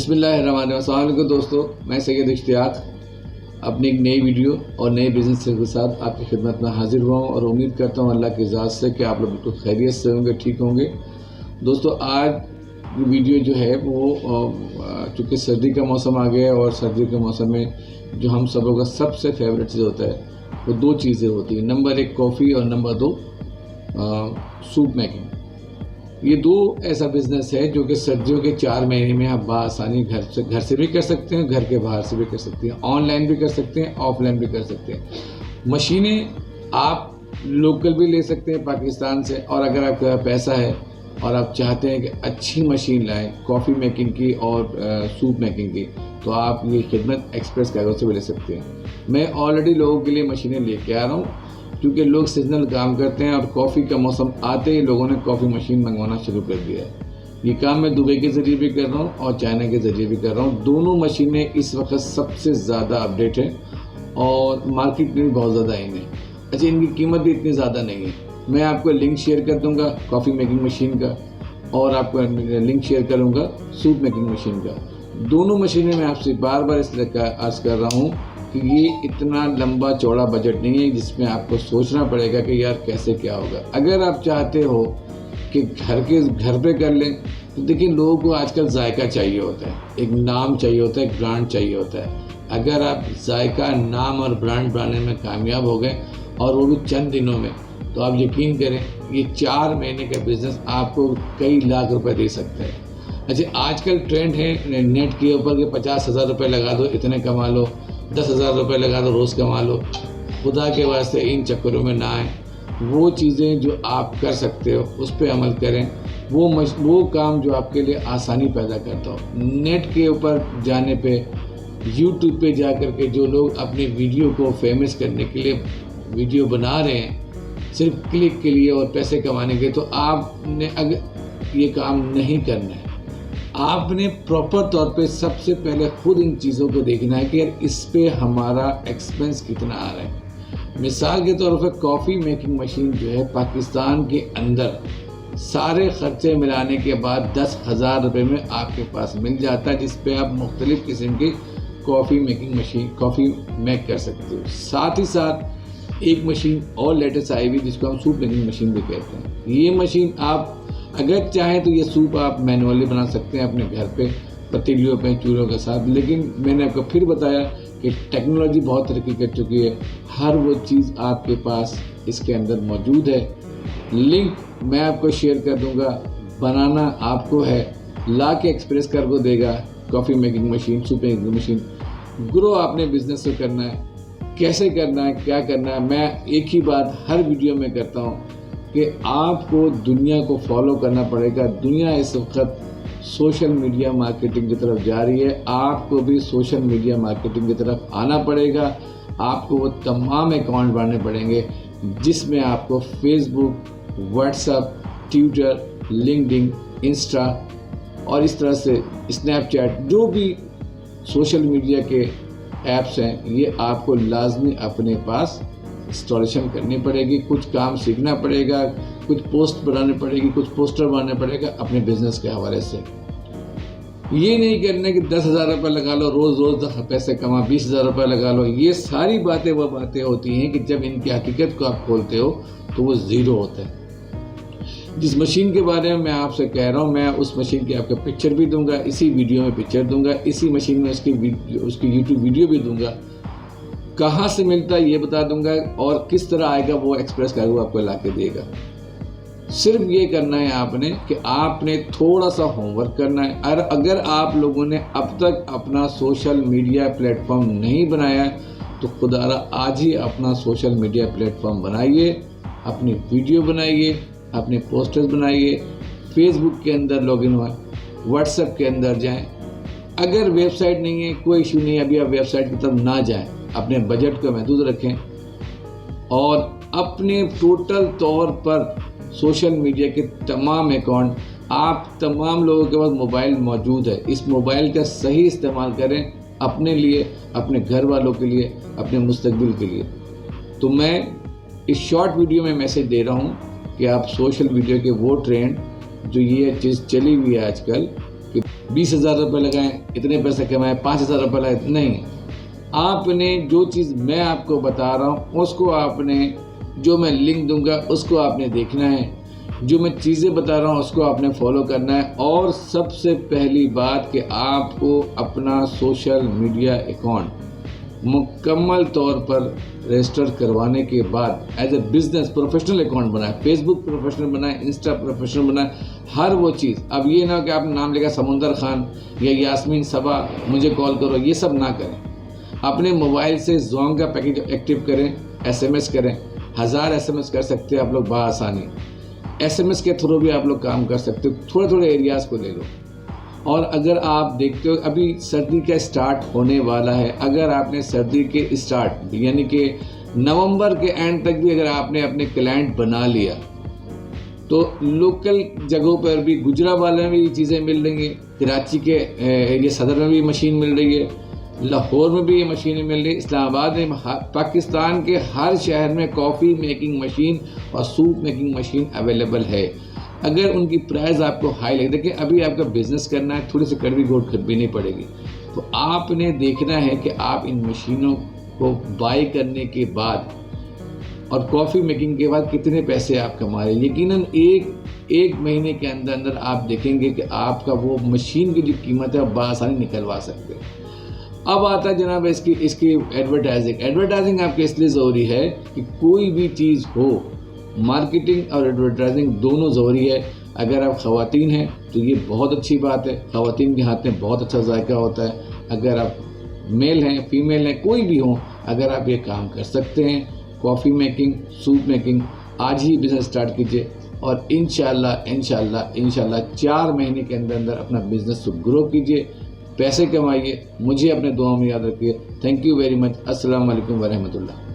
बिस्मिल्लाहिर्रहमानिर्रहीम दोस्तों, मैं सैयद इश्तियाक अपनी एक नई वीडियो और नए बिज़नेस के साथ आपकी खिदमत में हाजिर हुआ हूँ और उम्मीद करता हूँ अल्लाह की इजाज़त से कि आप लोग बिल्कुल खैरियत से होंगे, ठीक होंगे। दोस्तों, आज वीडियो जो है वो चूँकि सर्दी का मौसम आ गया है और सर्दी के मौसम में जो हम सब लोगों का सबसे फेवरेट चीज़ होता है वो दो चीज़ें होती हैं। नंबर 1 कॉफ़ी और नंबर 2 सूप मेकिंग। ये दो ऐसा बिज़नेस है जो कि सर्दियों के 4 महीने में आप बआसानी घर से भी कर सकते हैं, घर के बाहर से भी कर सकते हैं, ऑनलाइन भी कर सकते हैं, ऑफलाइन भी कर सकते हैं। मशीनें आप लोकल भी ले सकते हैं पाकिस्तान से, और अगर आपका पैसा है और आप चाहते हैं कि अच्छी मशीन लाएं कॉफ़ी मेकिंग की और सूप मेकिंग की, तो आप ये खिदमत एक्सप्रेस कागज़ से भी ले सकते हैं। मैं ऑलरेडी लोगों के लिए मशीनें लेके आ रहा हूँ क्योंकि लोग सीजनल काम करते हैं और कॉफ़ी का मौसम आते ही लोगों ने कॉफ़ी मशीन मंगवाना शुरू कर दिया है। ये काम मैं दुबई के ज़रिए भी कर रहा हूँ और चाइना के ज़रिए भी कर रहा हूँ। दोनों मशीनें इस वक्त सबसे ज़्यादा अपडेट हैं और मार्केट में भी बहुत ज़्यादा इन है। अच्छा, इनकी कीमत भी इतनी ज़्यादा नहीं है। मैं आपको लिंक शेयर कर दूँगा कॉफ़ी मेकिंग मशीन का और आपको लिंक शेयर करूँगा सूप मेकिंग मशीन का। दोनों मशीनें मैं आपसे बार बार इसलिए अर्ज़ कर रहा हूँ कि ये इतना लंबा चौड़ा बजट नहीं है जिसमें आपको सोचना पड़ेगा कि यार कैसे क्या होगा। अगर आप चाहते हो कि घर पे कर लें, तो देखिए लोगों को आजकल जायका चाहिए होता है, एक नाम चाहिए होता है, एक ब्रांड चाहिए होता है। अगर आप जायका, नाम और ब्रांड बनाने में कामयाब हो गए और वो भी चंद दिनों में, तो आप यकीन करें ये 4 महीने का बिज़नेस आपको कई लाख रुपए दे सकता है। अच्छा, आजकल ट्रेंड है नेट के ऊपर कि 50,000 रुपये लगा दो इतने कमा लो, 10,000 रुपये लगा दो रोज़ कमा लो। खुदा के वास्ते इन चक्करों में ना आए। वो चीज़ें जो आप कर सकते हो उस पर अमल करें। वो काम जो आपके लिए आसानी पैदा करता हो। नेट के ऊपर जाने पे, यूट्यूब पे जा कर के जो लोग अपनी वीडियो को फेमस करने के लिए वीडियो बना रहे हैं सिर्फ क्लिक के लिए और पैसे कमाने के लिए, तो आपने अगर ये काम नहीं करना है। आपने प्रॉपर तौर पे सबसे पहले खुद इन चीज़ों को देखना है कि यार इस पे हमारा एक्सपेंस कितना आ रहा है। मिसाल के तौर पे कॉफ़ी मेकिंग मशीन जो है पाकिस्तान के अंदर सारे खर्चे मिलाने के बाद 10,000 रुपये में आपके पास मिल जाता है, जिस पे आप मुख्तलिफ़ किस्म की कॉफ़ी मेक कर सकते हो। साथ ही साथ एक मशीन और लेटेस्ट आई हुई जिसको हम सूप मेकिंग मशीन भी कहते हैं। ये मशीन आप अगर चाहें तो ये सूप आप मैनुअली बना सकते हैं अपने घर पे पतीलियों पे, चूल्हों के साथ। लेकिन मैंने आपको फिर बताया कि टेक्नोलॉजी बहुत तरक्की कर चुकी है, हर वो चीज़ आपके पास इसके अंदर मौजूद है। लिंक मैं आपको शेयर कर दूंगा। बनाना आपको है, ला के एक्सप्रेस कार्गो देगा coffee making machine, soup making machine. Grow आपने बिजनेस को करना है, कैसे करना है, क्या करना है। मैं एक ही बात हर वीडियो में करता हूँ कि आपको दुनिया को फॉलो करना पड़ेगा। दुनिया इस वक्त सोशल मीडिया मार्केटिंग की तरफ जा रही है, आपको भी सोशल मीडिया मार्केटिंग की तरफ आना पड़ेगा। आपको वो तमाम अकाउंट बनाने पड़ेंगे जिसमें आपको Facebook, WhatsApp, Twitter, LinkedIn, Insta और इस तरह से स्नैपचैट, जो भी सोशल मीडिया के ऐप्स हैं, ये आपको लाजमी अपने पास इंस्टॉलेशन करनी पड़ेगी। कुछ काम सीखना पड़ेगा, कुछ पोस्ट बनानी पड़ेगी, कुछ पोस्टर बनाना पड़ेगा अपने बिजनेस के हवाले से। ये नहीं करना कि 10,000 रुपये लगा लो, रोज़ पैसे कमा, 20,000 रुपये लगा लो। ये सारी बातें वो बातें होती हैं कि जब इनकी हकीकत को आप खोलते हो तो वो ज़ीरो होता है। जिस मशीन के बारे में मैं आपसे कह रहा हूँ, मैं उस मशीन की आपको पिक्चर भी दूंगा, इसी वीडियो में पिक्चर दूंगा, इसी मशीन में उसकी यूट्यूब वीडियो भी दूंगा। कहाँ से मिलता है ये बता दूंगा और किस तरह आएगा वो एक्सप्रेस कार्गो आपको ला के देगा। सिर्फ ये करना है आपने कि आपने थोड़ा सा होमवर्क करना है। और अगर आप लोगों ने अब तक अपना सोशल मीडिया प्लेटफॉर्म नहीं बनाया तो खुदारा आज ही अपना सोशल मीडिया प्लेटफॉर्म बनाइए, अपनी वीडियो बनाइए, अपने पोस्टर्स बनाइए, फेसबुक के अंदर लॉगिन हुआ, व्हाट्सएप के अंदर जाएं। अगर वेबसाइट नहीं है कोई इशू नहीं, अभी आप वेबसाइट की तरफ ना जाएं, अपने बजट को महदूद रखें और अपने टोटल तौर पर सोशल मीडिया के तमाम अकाउंट, आप तमाम लोगों के पास मोबाइल मौजूद है, इस मोबाइल का सही इस्तेमाल करें अपने लिए, अपने घर वालों के लिए, अपने मुस्तकबिल के लिए। तो मैं इस शॉर्ट वीडियो में मैसेज दे रहा हूँ कि आप सोशल मीडिया के वो ट्रेंड जो ये चीज़ चली हुई है आजकल, कि 20,000 रुपये लगाएं, इतने पैसे कमाएं, 5,000 रुपये लगाएं, नहीं। आपने जो चीज़ मैं आपको बता रहा हूँ उसको आपने, जो मैं लिंक दूंगा उसको आपने देखना है, जो मैं चीज़ें बता रहा हूँ उसको आपने फॉलो करना है। और सबसे पहली बात कि आपको अपना सोशल मीडिया अकाउंट मुकम्मल तौर पर रजिस्टर करवाने के बाद as a business professional account बनाए, फेसबुक प्रोफेशनल बनाए, इंस्टा प्रोफेशनल बनाए, हर वो चीज़। अब ये ना कि आपने नाम लिखा समुंदर खान या यास्मीन सबा, मुझे कॉल करो, ये सब ना करें। अपने मोबाइल से जोंग का पैकेज एक्टिव करें, SMS करें, 1000 SMS कर सकते हैं आप लोग बआसानी। SMS के थ्रू भी आप लोग काम कर सकते हो, थोड़े थोड़े एरियाज़ को ले लो। और अगर आप देखते हो अभी सर्दी का स्टार्ट होने वाला है, अगर आपने सर्दी के स्टार्ट यानी कि नवंबर के एंड तक भी अगर आपने अपने क्लाइंट बना लिया तो लोकल जगहों पर भी, गुजरावाला में भी ये चीज़ें मिल रही हैं, कराची के एरिया सदर में भी मशीन मिल रही है, लाहौर में भी ये मशीनें मिल रही है, इस्लामाबाद में, पाकिस्तान के हर शहर में कॉफ़ी मेकिंग मशीन और सूप मेकिंग मशीन अवेलेबल है। अगर उनकी प्राइस आपको हाई लगे, देखिए अभी आपका बिजनेस करना है, थोड़ी सी कड़वी घोट खरीदनी पड़ेगी, तो आपने देखना है कि आप इन मशीनों को बाई करने के बाद और कॉफ़ी मेकिंग के बाद कितने पैसे आप कमा रहे हैं। यकीनन एक महीने के अंदर अंदर आप देखेंगे कि आपका वो मशीन की जो कीमत है आप बआसानी निकलवा सकते हैं। अब आता है जनाब इसकी एडवर्टाइजिंग आपके इसलिए ज़रूरी है कि कोई भी चीज़ हो, मार्केटिंग और एडवर्टाइजिंग दोनों ज़रूरी है। अगर आप ख़वातीन हैं तो ये बहुत अच्छी बात है, ख़वातीन के हाथ में बहुत अच्छा जायका होता है। अगर आप मेल हैं, फीमेल हैं, कोई भी हो, अगर आप ये काम कर सकते हैं, कॉफ़ी मेकिंग, सूप मेकिंग, आज ही बिज़नेस स्टार्ट कीजिए और इंशाल्लाह 4 महीने के अंदर अंदर अपना बिज़नेस को ग्रो कीजिए, पैसे कमाइए। मुझे अपने दुआ में याद रखिए। Thank you very much. अस्सलाम वालेकुम व रहमतुल्लाह।